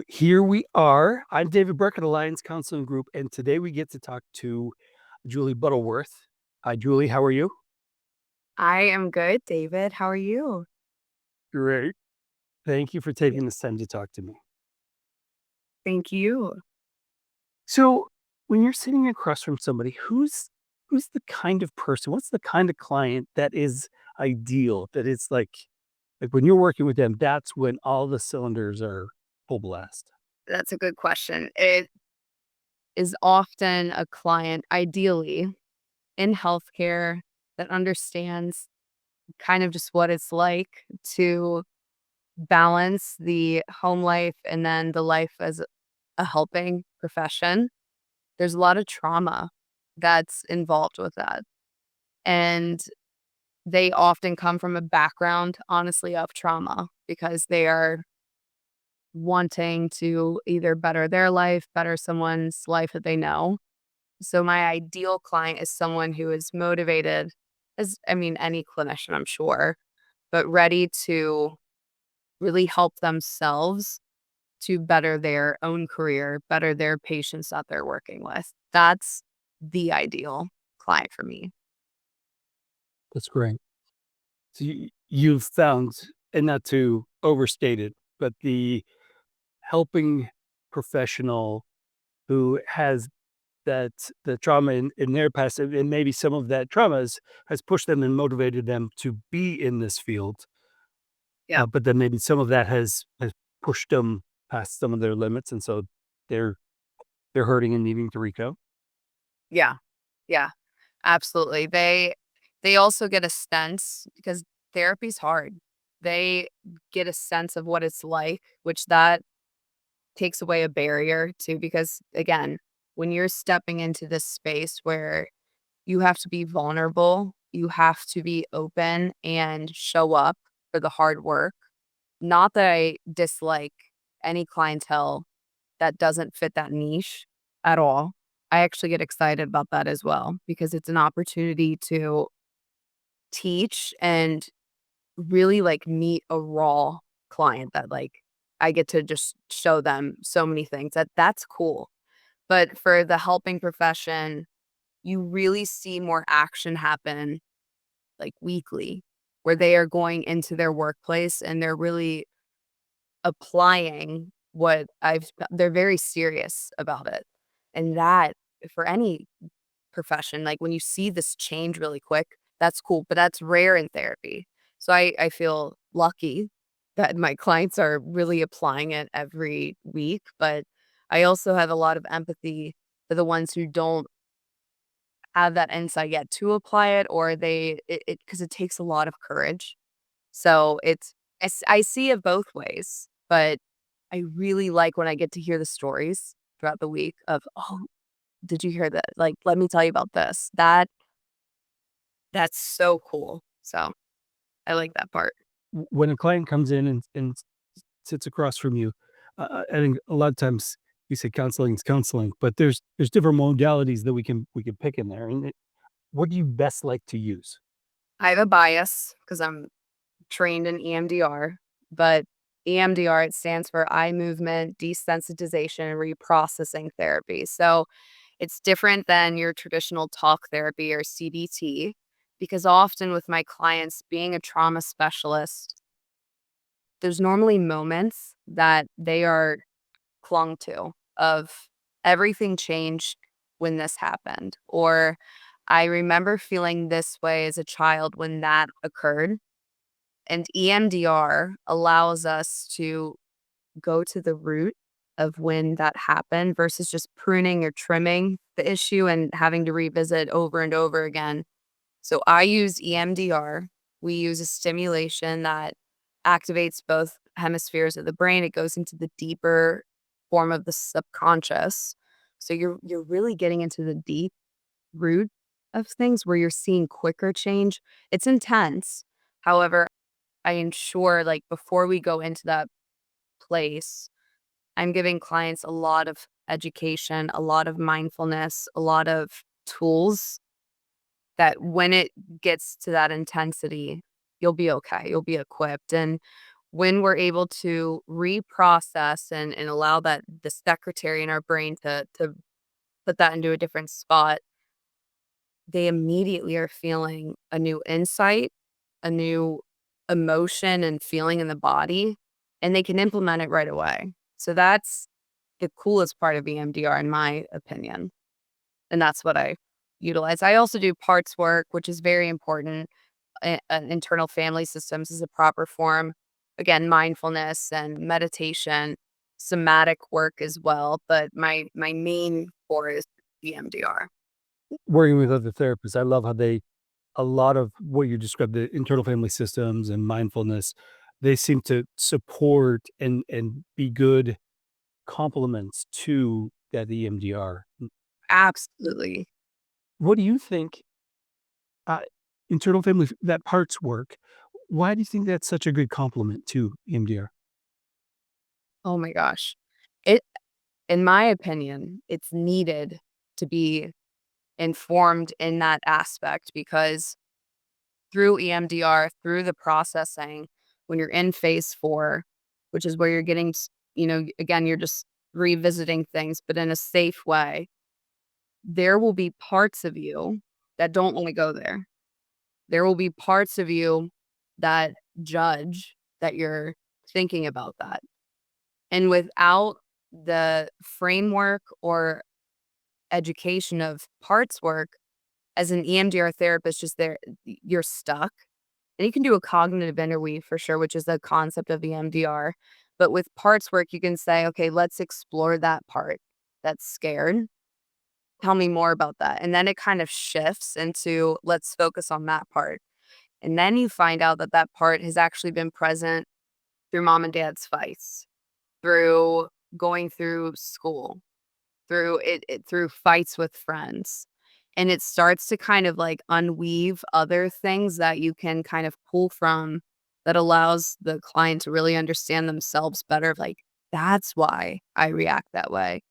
Here we are. I'm David Burke at Alliance Counseling Group, and today we get to talk to Julie Buttelwerth. Hi, Julie. How are you? I am good, David. How are you? Great. Thank you for Yeah. taking this time to talk to me. Thank you. So, when you're sitting across from somebody, who's the kind of person? What's the kind of client that is ideal? That is like when you're working with them, that's when all the cylinders are full blast. That's a good question. It is often a client, ideally in healthcare, that understands kind of just what it's like to balance the home life and then the life as a helping profession. There's a lot of trauma that's involved with that. And they often come from a background, honestly, of trauma because they are wanting to either better their life, better someone's life that they know. So my ideal client is someone who is motivated, as I mean, any clinician, I'm sure, but ready to really help themselves to better their own career, better their patients that they're working with. That's the ideal client for me. That's great. So you've found, and not to overstate it, but the helping professional who has that the trauma in their past, and maybe some of that has pushed them and motivated them to be in this field, Yeah. but then maybe some of that has pushed them past some of their limits, and so they're they're hurting and needing to reach out. Yeah. Yeah. Absolutely. They also get a sense because therapy's hard. They get a sense of what it's like, which that takes away a barrier too, because again, when you're stepping into this space where you have to be vulnerable, you have to be open and show up for the hard work. Not that I dislike any clientele that doesn't fit that niche at all. I actually get excited about that as well because it's an opportunity to teach and really like meet a raw client that like I get to just show them so many things that's cool. But for the helping profession, you really see more action happen like weekly where they are going into their workplace and they're really applying what they're very serious about it. And that for any profession, like when you see this change really quick, that's cool, but that's rare in therapy. So I feel lucky that my clients are really applying it every week, but I also have a lot of empathy for the ones who don't have that insight yet to apply it or it because it takes a lot of courage. So I see it both ways, but I really like when I get to hear the stories throughout the week of, "Oh, did you hear that? Like, let me tell you about this." That's so cool. So, I like that part. When a client comes in and sits across from you, I think a lot of times we say counseling is counseling, but there's different modalities that we can pick in there. And what do you best like to use? I have a bias because 'cause I'm trained in EMDR, but EMDR, it stands for eye movement desensitization and reprocessing therapy. So, it's different than your traditional talk therapy or CBT because often with my clients being a trauma specialist, there's normally moments that they are clung to of everything changed when this happened, or I remember feeling this way as a child when that occurred. And EMDR allows us to go to the root of when that happened versus just pruning or trimming the issue and having to revisit over and over again. So I use EMDR. We use a stimulation that activates both hemispheres of the brain. It goes into the deeper form of the subconscious. So you're really getting into the deep root of things where you're seeing quicker change. It's intense. However, I ensure like before we go into that place, I'm giving clients a lot of education, a lot of mindfulness, a lot of tools that when it gets to that intensity, you'll be okay. You'll be equipped. And when we're able to reprocess and allow that the secretary in our brain to put that into a different spot, they immediately are feeling a new insight, a new emotion and feeling in the body, and they can implement it right away. So that's the coolest part of EMDR in my opinion, and that's what I utilize. I also do parts work, which is very important. Internal family systems is a proper form. Again, mindfulness and meditation, somatic work as well, but my main core is EMDR. Working with other therapists, I love how they a lot of what you described, the internal family systems and mindfulness, they seem to support and be good complements to that EMDR. Absolutely. What do you think, uh, internal family that parts work, why do you think that's such a good complement to EMDR? Oh my gosh. It in my opinion, it's needed to be informed in that aspect because through EMDR, through the processing, when you're in phase 4, which is where you're getting, again, you're just revisiting things, but in a safe way, there will be parts of you that don't want to go there. There will be parts of you that judge that you're thinking about that. And without the framework or education of parts work as an EMDR therapist, just there, you're stuck. And you can do a cognitive interweave for sure, which is the concept of EMDR. But with parts work, you can say, okay, let's explore that part that's scared. Tell me more about that. And then it kind of shifts into let's focus on that part. And then you find out that that part has actually been present through mom and dad's fights, through going through school, through through fights with friends. And it starts to kind of like unweave other things that you can kind of pull from that allows the client to really understand themselves better. Like, that's why I react that way.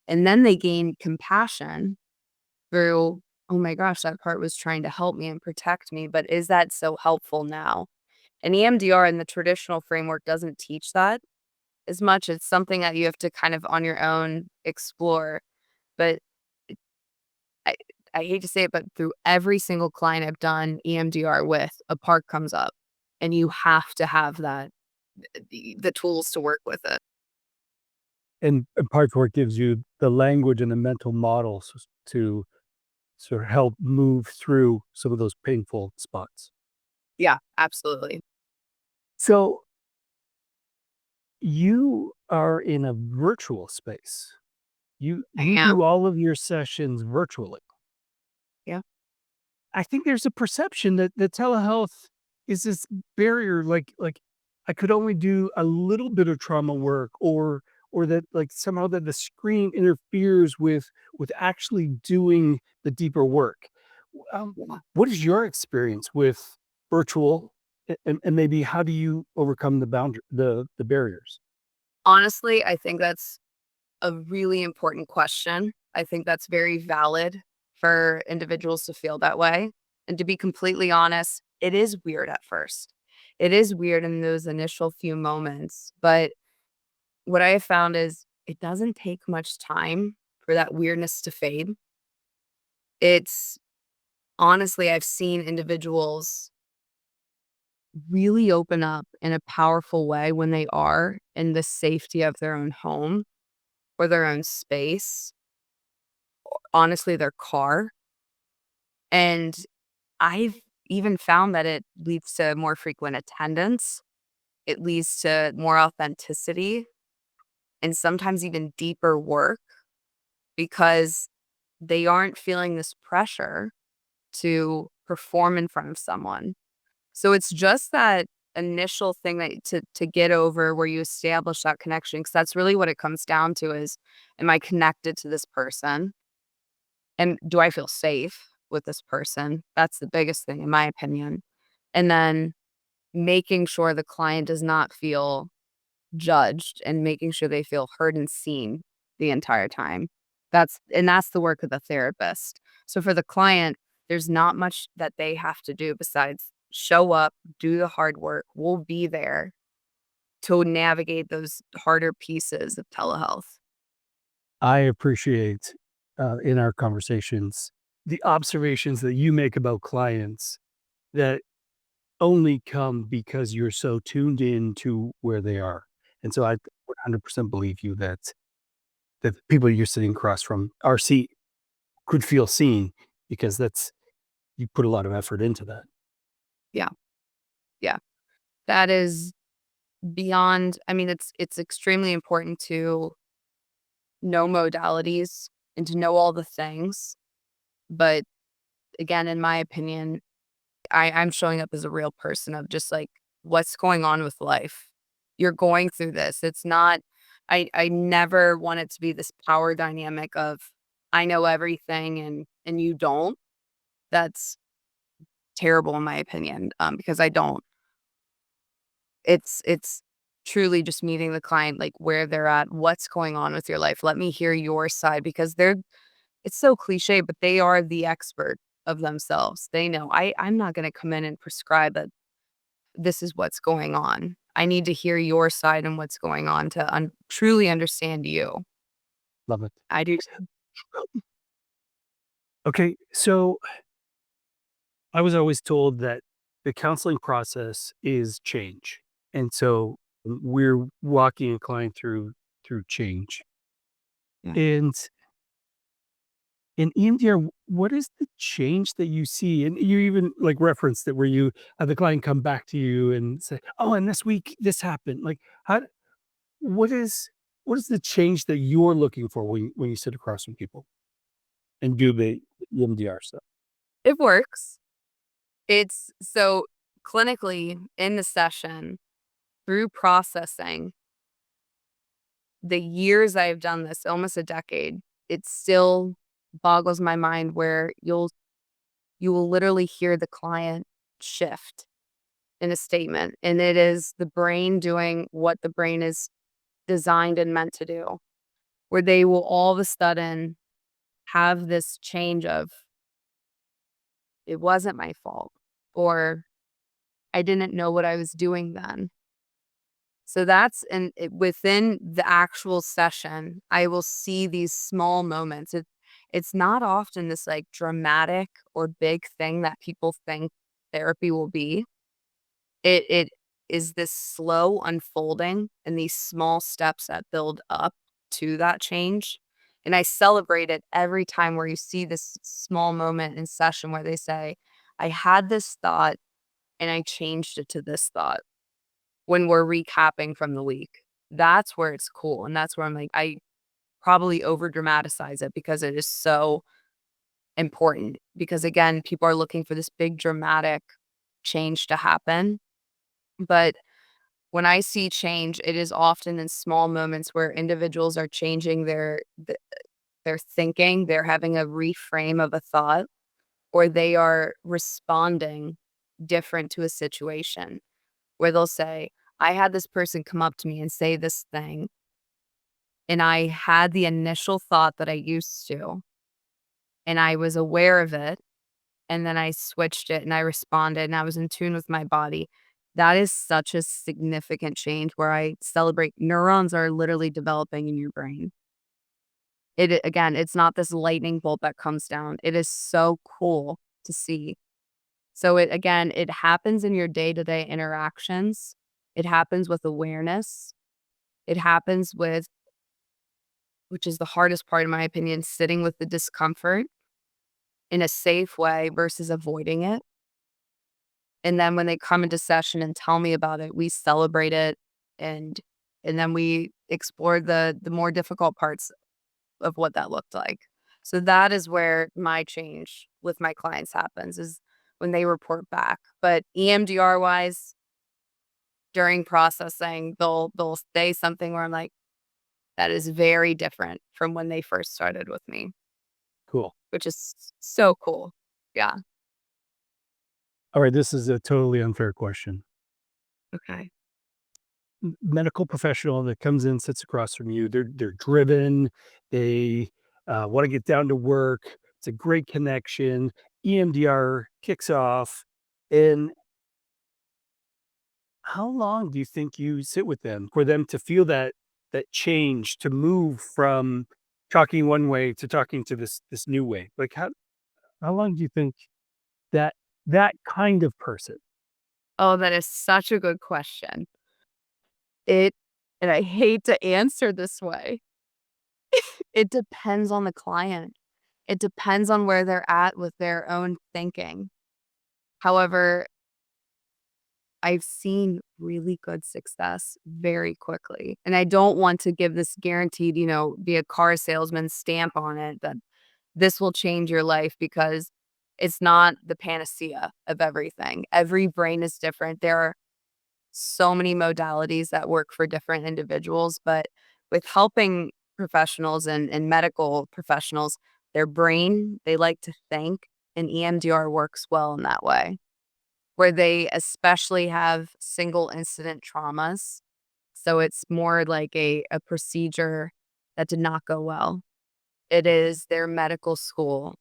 And then they gain compassion through, oh my gosh, that part was trying to help me and protect me. But is that so helpful now? And EMDR in the traditional framework doesn't teach that as much. It's something that you have to kind of on your own explore. But I I hate to say it, but through every single client I've done EMDR with, a part comes up, and you have to have that the tools to work with it. And parts work gives you the language and the mental models to sort of help move through some of those painful spots. Yeah, absolutely. So you are in a virtual space. I You am. do all of your sessions virtually. Yeah. I think there's a perception that telehealth is this barrier, like I could only do a little bit of trauma work, or that like somehow that the screen interferes with actually doing the deeper work. Yeah. What is your experience with virtual, and maybe how do you overcome the barriers? Honestly, I think that's a really important question. I think that's very valid for individuals to feel that way. And to be completely honest, it is weird at first. It is weird in those initial few moments, but what I have found is it doesn't take much time for that weirdness to fade. It's honestly, I've seen individuals really open up in a powerful way when they are in the safety of their own home or their own space, honestly, their car. And I've even found that it leads to more frequent attendance. It leads to more authenticity and sometimes even deeper work because they aren't feeling this pressure to perform in front of someone. So it's just that initial thing that to get over where you establish that connection because that's really what it comes down to is am I connected to this person and do I feel safe with this person? That's the biggest thing in my opinion. And then making sure the client does not feel judged and making sure they feel heard and seen the entire time. That's the work of the therapist. So for the client, there's not much that they have to do besides show up, do the hard work. We'll be there to navigate those harder pieces of telehealth. I appreciate, in our conversations, the observations that you make about clients that only come because you're so tuned in to where they are. And so I 100% believe you that the people you're sitting across from could feel seen because you put a lot of effort into that. Yeah, yeah. That is beyond, I mean, it's extremely important to know modalities and to know all the things, but again, in my opinion, I'm showing up as a real person of just, like, what's going on with life. You're going through this. It's not, I never want it to be this power dynamic of, I know everything and you don't. That's terrible in my opinion, because I don't. It's truly just meeting the client, like, where they're at, what's going on with your life. Let me hear your side because it's so cliche, but they are the expert of themselves. They know. I'm not gonna come in and prescribe that this is what's going on. I need to hear your side and what's going on to truly understand you. Love it. I do too. Okay, so I was always told that the counseling process is change. And so we're walking a client through change. Yeah. And in EMDR, what is the change that you see? And you even like referenced it where you have the client come back to you and say, "Oh, and this week this happened." Like, how? What is what is the change that you're looking for when you sit across from people and do the EMDR stuff? It works. It's so clinically in the session through processing, the years I've done this, almost a decade, it still boggles my mind where you will literally hear the client shift in a statement, and it is the brain doing what the brain is designed and meant to do, where they will all of a sudden have this change of, "It wasn't my fault," or, "I didn't know what I was doing then." So that's within the actual session, I will see these small moments. It's not often this, like, dramatic or big thing that people think therapy will be. It is this slow unfolding and these small steps that build up to that change, and I celebrate it every time where you see this small moment in session where they say, "I had this thought and I changed it to this thought," when we're recapping from the week. That's where it's cool, and that's where I'm like, I probably over dramatize it because it is so important, because, again, people are looking for this big dramatic change to happen, but when I see change, it is often in small moments where individuals are changing their thinking, they're having a reframe of a thought, or they are responding different to a situation, where they'll say, "I had this person come up to me and say this thing, and I had the initial thought that I used to, and I was aware of it, and then I switched it and I responded and I was in tune with my body." That is such a significant change where I celebrate neurons are literally developing in your brain. Again, it's not this lightning bolt that comes down. It is so cool to see. So it happens in your day-to-day interactions. It happens with awareness. It happens with, which is the hardest part in my opinion, sitting with the discomfort in a safe way versus avoiding it. And then when they come into session and tell me about it, we celebrate it, and then we explore the more difficult parts of what that looked like. So that is where my change with my clients happens, is when they report back. But EMDR wise, during processing, they'll say something where I'm like, that is very different from when they first started with me, Cool. which is so cool. Yeah. All right, this is a totally unfair question. Okay. Medical professional that comes in, sits across from you, they're driven, they, wanna get down to work, it's a great connection, EMDR kicks off, and how long do you think you sit with them for them to feel that change, to move from talking one way to talking to this new way? Like, how long do you think that that kind of person. Oh, that is such a good question. It and I hate to answer this way. It depends on the client. It depends on where they're at with their own thinking. However, I've seen really good success very quickly, and I don't want to give this guaranteed, be a car salesman stamp on it that this will change your life because it's not the panacea of everything. Every brain is different. There are so many modalities that work for different individuals, but with helping professionals and medical professionals, their brain, they like to think, and EMDR works well in that way, where they especially have single incident traumas. So it's more like a procedure that did not go well. It is their medical school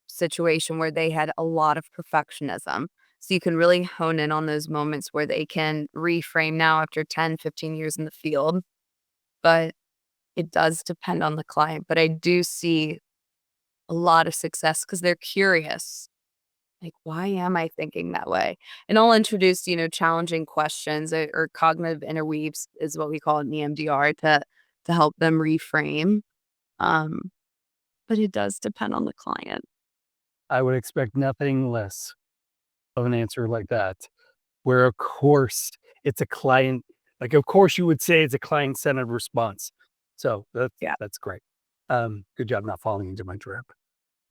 situation where they had a lot of perfectionism. So you can really hone in on those moments where they can reframe now after 10, 15 years in the field. But it does depend on the client. But I do see a lot of success because they're curious. Like, why am I thinking that way? And I'll introduce, challenging questions or cognitive interweaves is what we call it in EMDR to help them reframe. Um, but it does depend on the client. I would expect nothing less of an answer like that, where of course it's a client like, of course you would say it's a client-centered response. So Yeah. that's great. Good job not falling into my trap.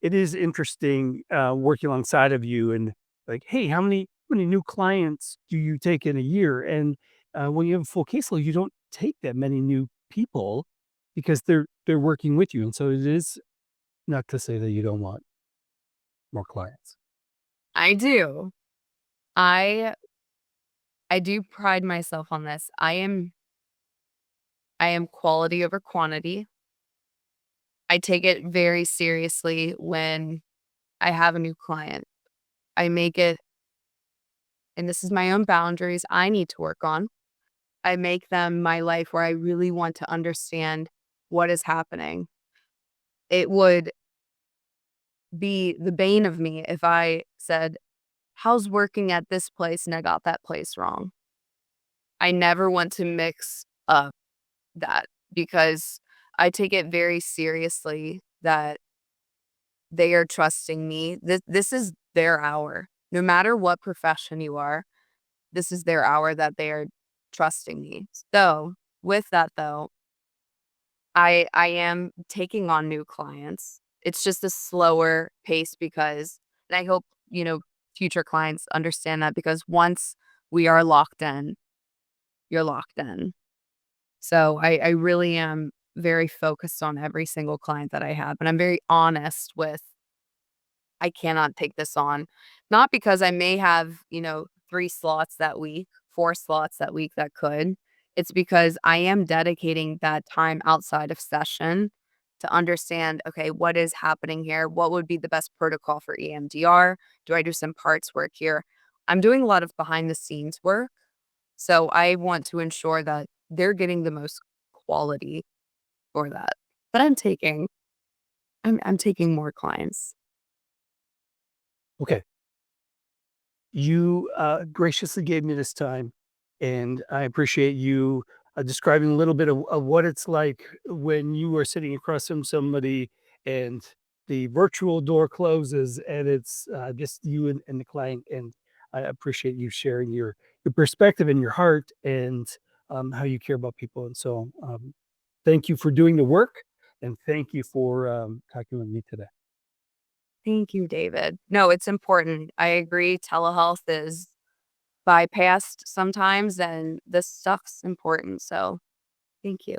It is interesting, working alongside of you and like, "Hey, how many new clients do you take in a year?" And, when you have a full caseload, you don't take that many new people because they're working with you, and so it is not to say that you don't want more clients. I do. I I do pride myself on this. I am quality over quantity. I take it very seriously when I have a new client. I make it and this is my own boundaries I need to work on. I make them my life where I really want to understand what is happening. It would be the bane of me if I said, "How's working at this place?" and I got that place wrong. I never want to mix up that because I take it very seriously that they are trusting me. This is their hour. No matter what profession you are, this is their hour that they are trusting me. So, with that though, I am taking on new clients. It's just a slower pace because and I hope, future clients understand that because once we are locked in, you're locked in. So I really am very focused on every single client that I have, and I'm very honest with, "I cannot take this on." Not because I may have, 3 slots that week, 4 slots that week that could. It's because I am dedicating that time outside of session to understand, okay, what is happening here? What would be the best protocol for EMDR? Do I do some parts work here? I'm doing a lot of behind the scenes work, so I want to ensure that they're getting the most quality for that. But I'm taking more clients. Okay. You, graciously gave me this time, and I appreciate you, describing a little bit of what it's like when you are sitting across from somebody and the virtual door closes and it's, just you and the client, and I appreciate you sharing your perspective and your heart and, how you care about people, and so, thank you for doing the work, and thank you for, talking with me today. Thank you, David. No, it's important. I agree. Telehealth is bypassed sometimes, and this stuff's important. So, thank you.